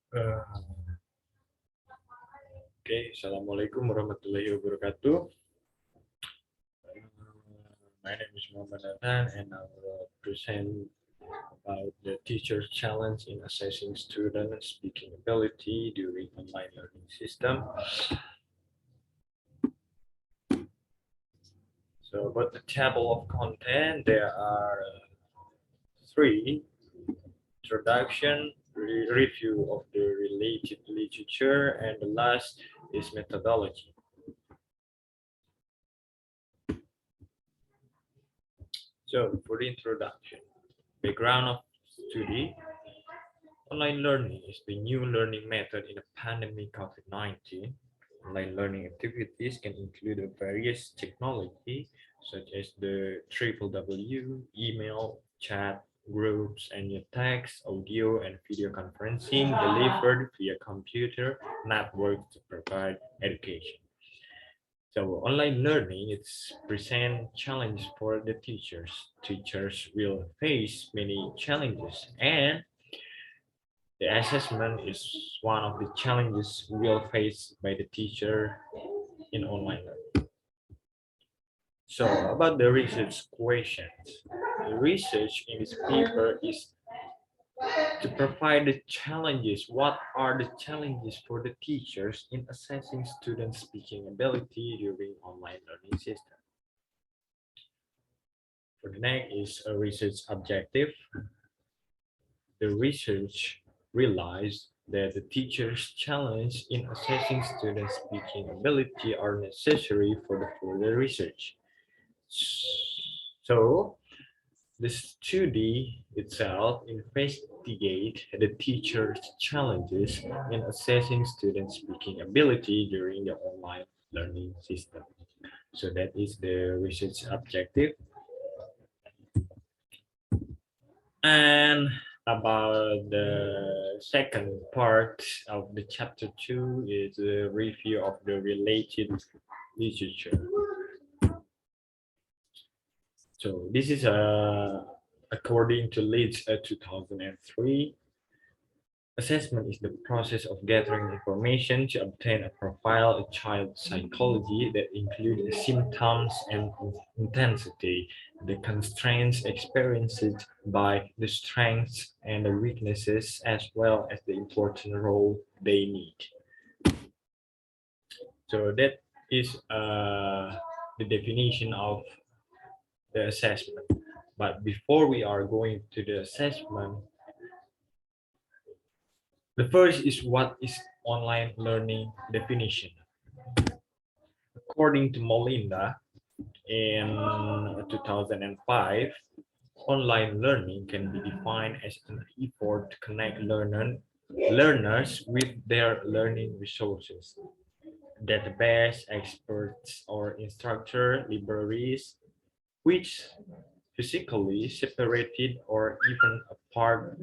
Uh, Assalamualaikum warahmatullahi wabarakatuh. My name is Muhammad Nathan, and I will present about the teacher's challenge in assessing student speaking ability during online learning system. So, about the table of content, there are three: introduction, review of the related literature, and the last is methodology. So, for the introduction, background of study. Online learning is the new learning method in the pandemic COVID-19. Online learning activities can include various technology such as the www, email, chat, groups, and your text, audio, and video conferencing delivered via computer network to provide education. So online learning it's present challenge for the teachers. Teachers will face many challenges and the assessment is one of the challenges we'll face by the teacher in online learning. So about the research questions, the research in this paper is to provide the challenges. What are the challenges for the teachers in assessing students' speaking ability during online learning system? For the next is a research objective. The research realized that the teacher's challenge in assessing students' speaking ability are necessary for the further research. So, the study itself investigates the teacher's challenges in assessing students' speaking ability during the online learning system. So that is the research objective. And about the second part of the chapter 2 is a review of the related literature. So this is according to Leeds 2003. Assessment is the process of gathering information to obtain a profile of child's psychology that includes the symptoms and intensity, the constraints experienced by the strengths and the weaknesses, as well as the important role they need. So that is the definition of the assessment. But before we are going to the assessment, the first is what is online learning definition. According to Molinda in 2005, online learning can be defined as an effort to connect learners with their learning resources, database, experts, or instructor libraries, which physically separated or even apart,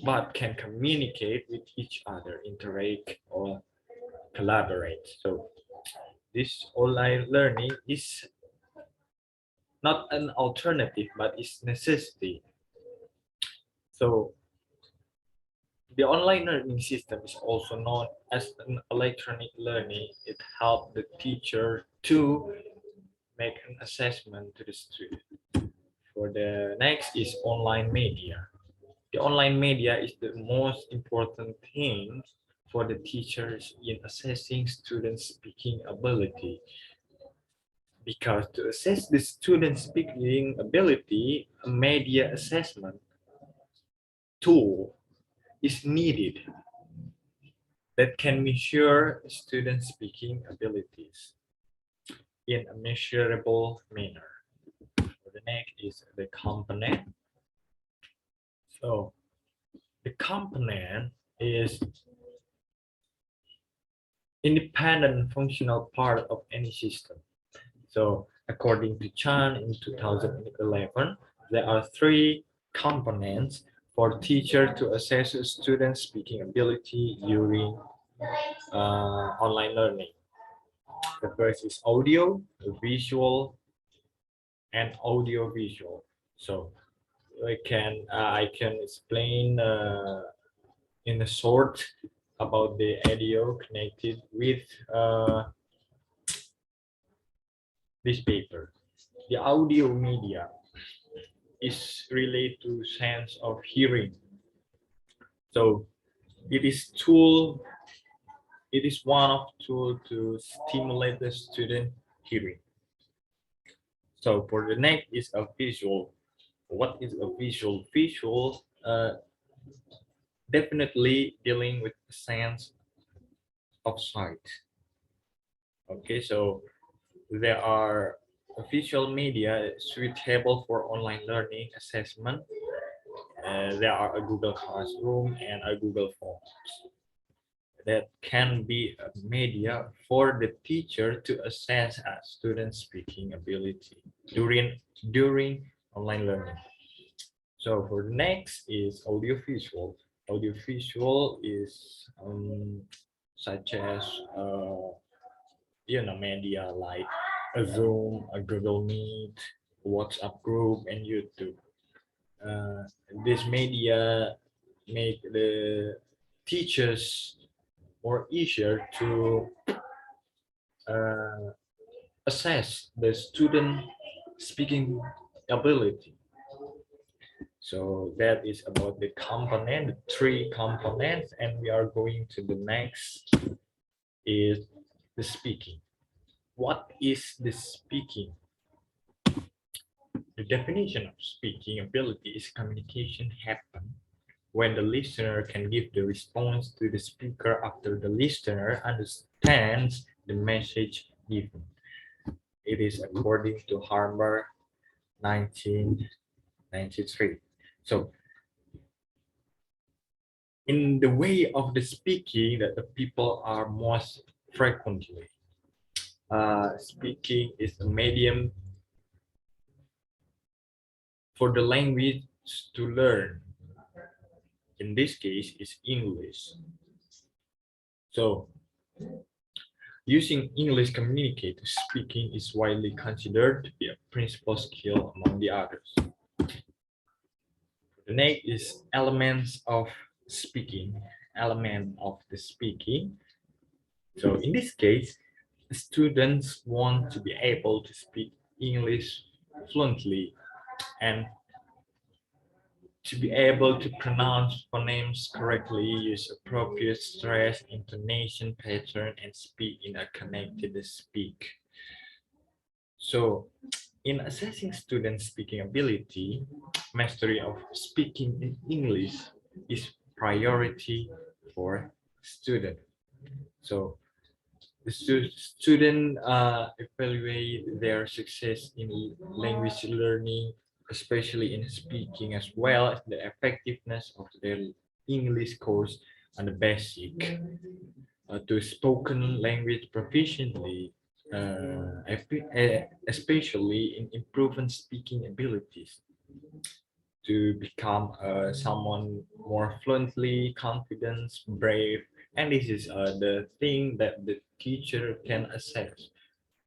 but can communicate with each other, interact, or collaborate. So this online learning is not an alternative, but it's necessity. So the online learning system is also known as an electronic learning. It helps the teacher to make an assessment to the student. For the next is online media. The online media is the most important thing for the teachers in assessing students' speaking ability. Because to assess the student's speaking ability, a media assessment tool is needed that can measure student speaking abilities in a measurable manner. So the next is the component. So the component is independent functional part of any system. So according to Chan in 2011, there are three components for teacher to assess a student's speaking ability during online learning. The first is audio, visual, and audio visual. So I can explain in a short about the audio connected with this paper. The audio media is related to sense of hearing. So it is tool. It is one of tool to stimulate the student hearing. So for the next is a visual. What is a visual? Visual definitely dealing with the sense of sight. Okay, so there are visual media suitable for online learning assessment. There are a Google Classroom and a Google Forms that can be a media for the teacher to assess a student's speaking ability during online learning. So for the next is audiovisual. Audiovisual is such as media like a Zoom, a Google Meet, WhatsApp group, and YouTube. Uh, this media make the teachers more easier to uh, assess the student speaking ability. So that is about the component, the three components, and we are going to the next is the speaking. What is the speaking? The definition of speaking ability is communication happen when the listener can give the response to the speaker after the listener understands the message given. It is according to Harvard 1993. So in the way of the speaking that the people are most frequently speaking is a medium for the language to learn. In this case is English. So using English communicate speaking is widely considered to be a principal skill among the others. The next is elements of speaking. Element of the speaking. So in this case, students want to be able to speak English fluently and to be able to pronounce phonemes correctly, use appropriate stress, intonation pattern, and speak in a connected speak. So in assessing students' speaking ability, mastery of speaking in English is priority for student. So the student evaluate their success in language learning, especially in speaking, as well as the effectiveness of their English course and the basic to spoken language proficiently, especially in improving speaking abilities to become someone more fluently, confident, brave, and this is the thing that the teacher can assess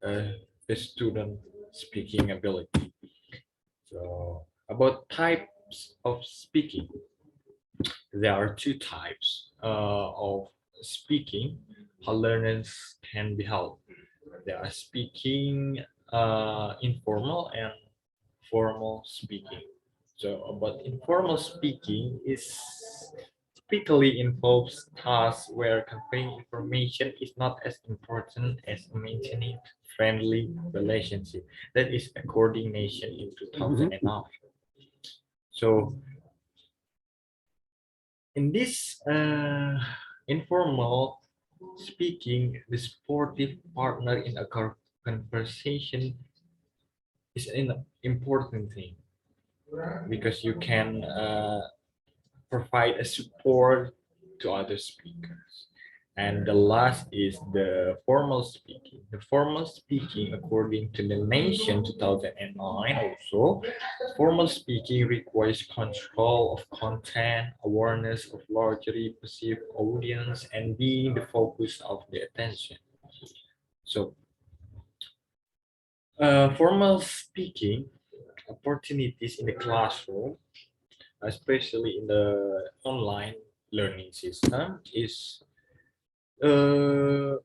the student speaking ability. So about types of speaking, there are two types of speaking how learners can be helped. They are speaking informal and formal speaking. So about informal speaking is typically involves tasks where conveying information is not as important as maintaining friendly relationship. That is a coordination in 2009. So in this informal speaking, the sportive partner in a conversation is an important thing because you can provide a support to other speakers. And the last is the formal speaking. The formal speaking, according to the Nation 2009 also, formal speaking requires control of content, awareness of largely perceived audience, and being the focus of the attention. So, formal speaking opportunities in the classroom, especially in the online learning system is to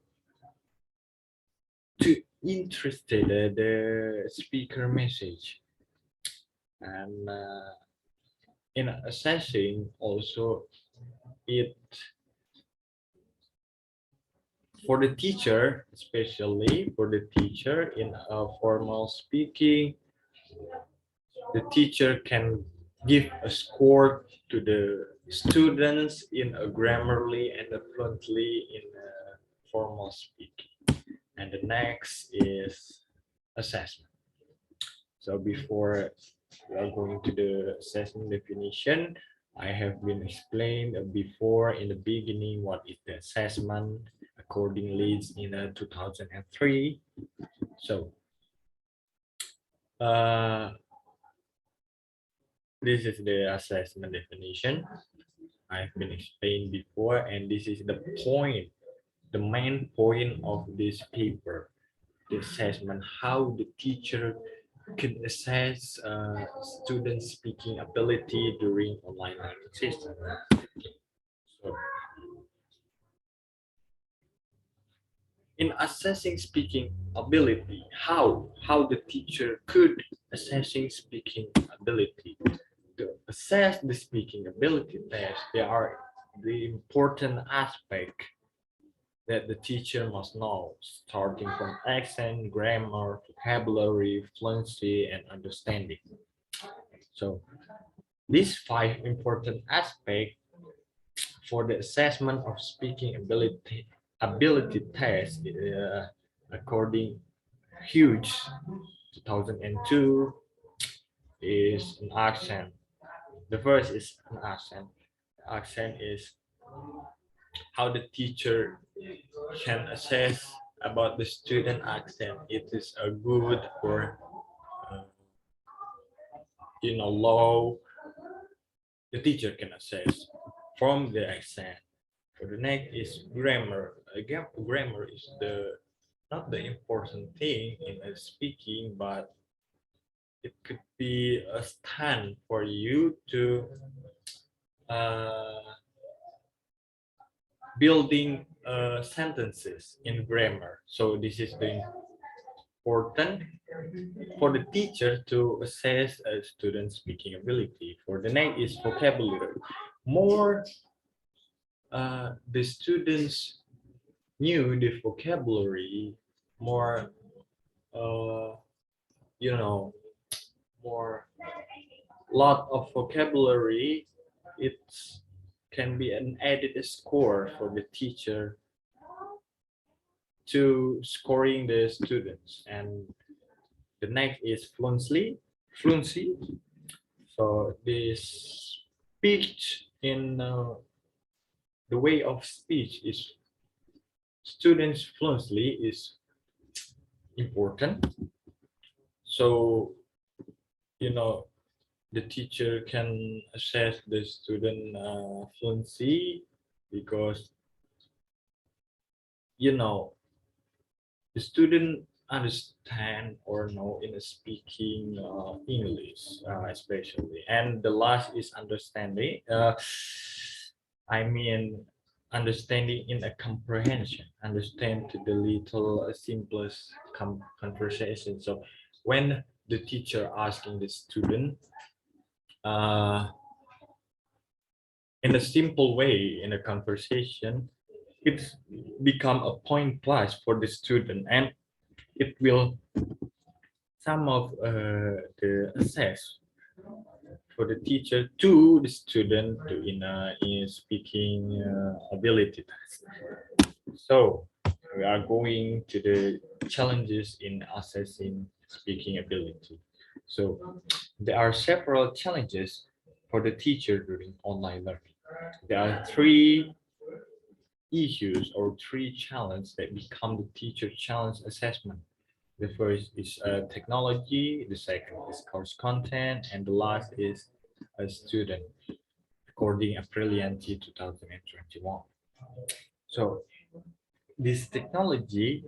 interested the speaker message, and in assessing also it for the teacher, especially for the teacher in a formal speaking, the teacher can give a score to the students in a grammarly and a fluently in a formal speaking. And the next is assessment. So before we are going to the assessment definition, I have been explained before in the beginning what is the assessment accordingly in 2003. So this is the assessment definition I've been explained before, and this is the point, the main point of this paper, the assessment, how the teacher can assess student speaking ability during online learning system. So, in assessing speaking ability, how the teacher could assessing speaking ability. To assess the speaking ability test, there are the important aspect that the teacher must know, starting from accent, grammar, vocabulary, fluency, and understanding. So these 5 important aspects for the assessment of speaking ability test, according Hughes 2002, is an accent. The first is an accent. The accent is how the teacher can assess about the student accent. It is a good or uh, low. The teacher can assess from the accent. For the next is grammar. Again, grammar is the not the important thing in a speaking, but it could be a stand for you to uh, building sentences in grammar. So this is the important for the teacher to assess a student's speaking ability. For the next is vocabulary. More the students knew the vocabulary, more uh, you know, more lot of vocabulary, it can be an added score for the teacher to scoring the students. And the next is fluency. So this speech in the way of speech is students fluency is important. So the teacher can assess the student fluency because the student understand or know in speaking English, especially. And the last is understanding. I mean, understanding in a comprehension, understand to the little simplest conversation. So when the teacher asking the student in a simple way in a conversation, it's become a point plus for the student, and it will some of the assess for the teacher to the student to in speaking ability test. So we are going to the challenges in assessing speaking ability. So there are several challenges for the teacher during online learning. There are 3 issues or 3 challenges that become the teacher challenge assessment. The first is technology, the second is course content, and the last is a student, according to Aprilianti 2021. So this technology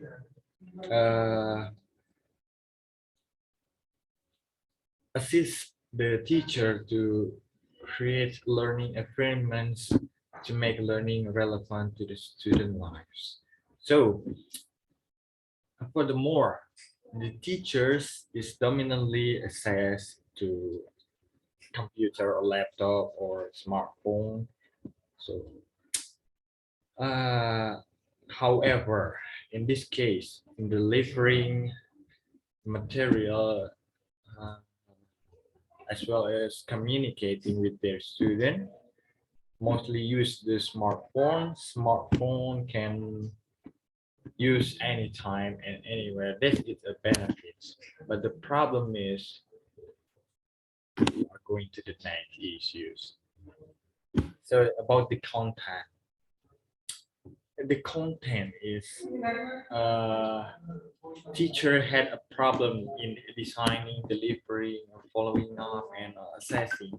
assists the teacher to create learning environments to make learning relevant to the student lives. So furthermore, the teachers is dominantly access to computer or laptop or smartphone. So, uh, however, in this case, in delivering material uh, as well as communicating with their student, mostly use the smartphone. Smartphone can use anytime and anywhere. This is a benefit, but the problem is we are going to the next issues. So about the content. The content is teacher had a problem in designing, delivering, following up, and assessing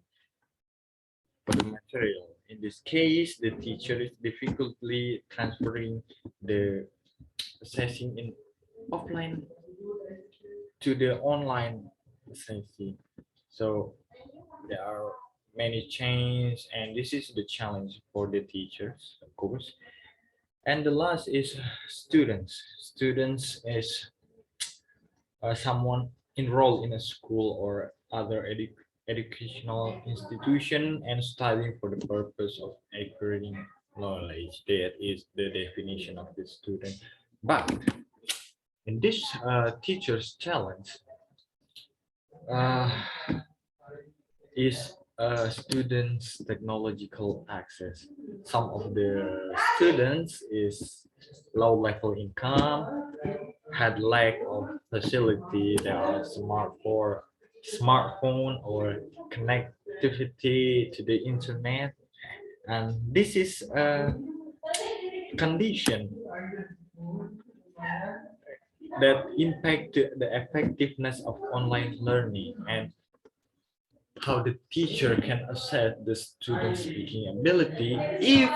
for the material. In this case, the teacher is difficultly transferring the assessing in offline to the online assessing. So there are many changes, and this is the challenge for the teachers, of course. And the last is students. Students is someone enrolled in a school or other educational institution and studying for the purpose of acquiring knowledge. That is the definition of the student. But in this teacher's challenge uh, is students' technological access. Some of the students is low level income, had lack of facility that are smartphone or connectivity to the internet, and this is a condition that impact the effectiveness of online learning and how the teacher can assess the student speaking ability if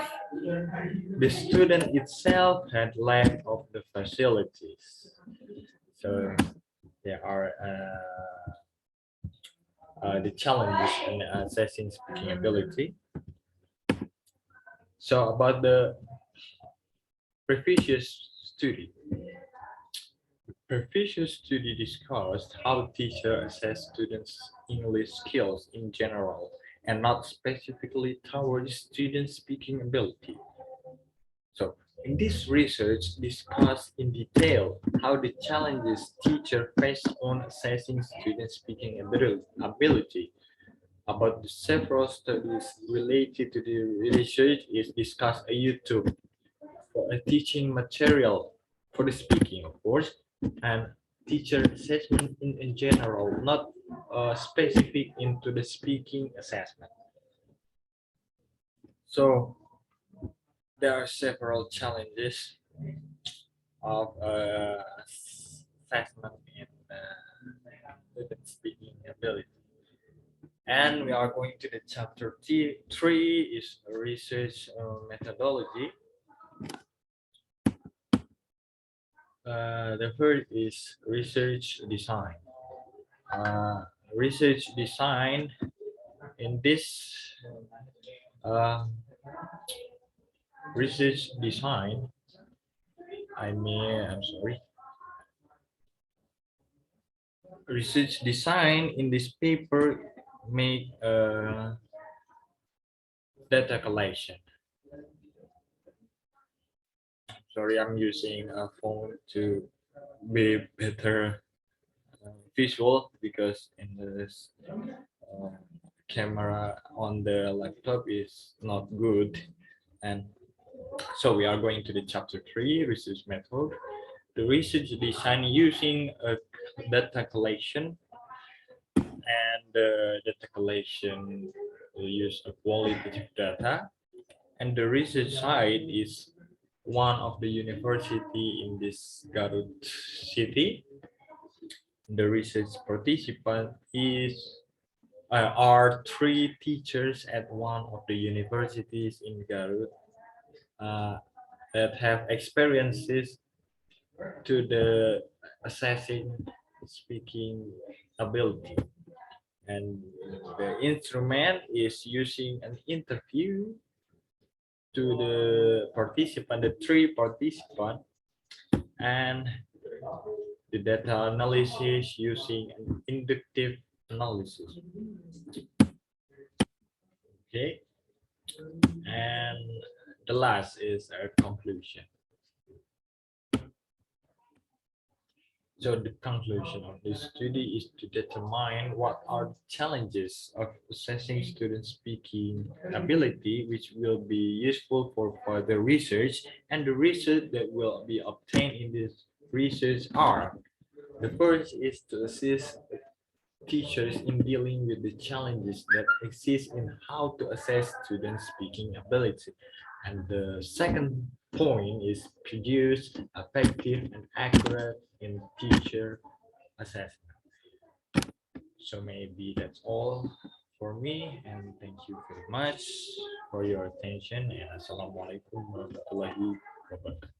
the student itself had lack of the facilities. So there are the challenges in assessing speaking ability. So about the previous study, discussed how teachers assess students' English skills in general and not specifically towards students' speaking ability. So in this research discussed in detail how the challenges teachers face on assessing students' speaking ability. About the several studies related to the research is discussed on YouTube for a teaching material for the speaking, of course, and teacher assessment in general, not specific into the speaking assessment. So there are several challenges of assessment in student speaking ability. And we are going to the chapter 3 is research methodology. The first is research design. Research design in this research design, I'm sorry. Research design in this paper make data collection. Sorry, I'm using a phone to be better visual because in this camera on the laptop is not good. And so we are going to the chapter 3, research method. The research design using a data collection, and the data collection will use a qualitative data, and the research site is one of the university in this Garut city. The research participant are 3 teachers at one of the universities in Garut that have experiences to the assessing speaking ability, and the instrument is using an interview to the participant, the three participants, and the data analysis using an inductive analysis. Okay, and the last is our conclusion. So the conclusion of this study is to determine what are the challenges of assessing student speaking ability, which will be useful for further research, and the research that will be obtained in this research are: the first is to assist teachers in dealing with the challenges that exist in how to assess student speaking ability. And the second point is produce effective and accurate in teacher assessment. So maybe that's all for me, and thank you very much for your attention, and assalamualaikum warahmatullahi wabarakatuh.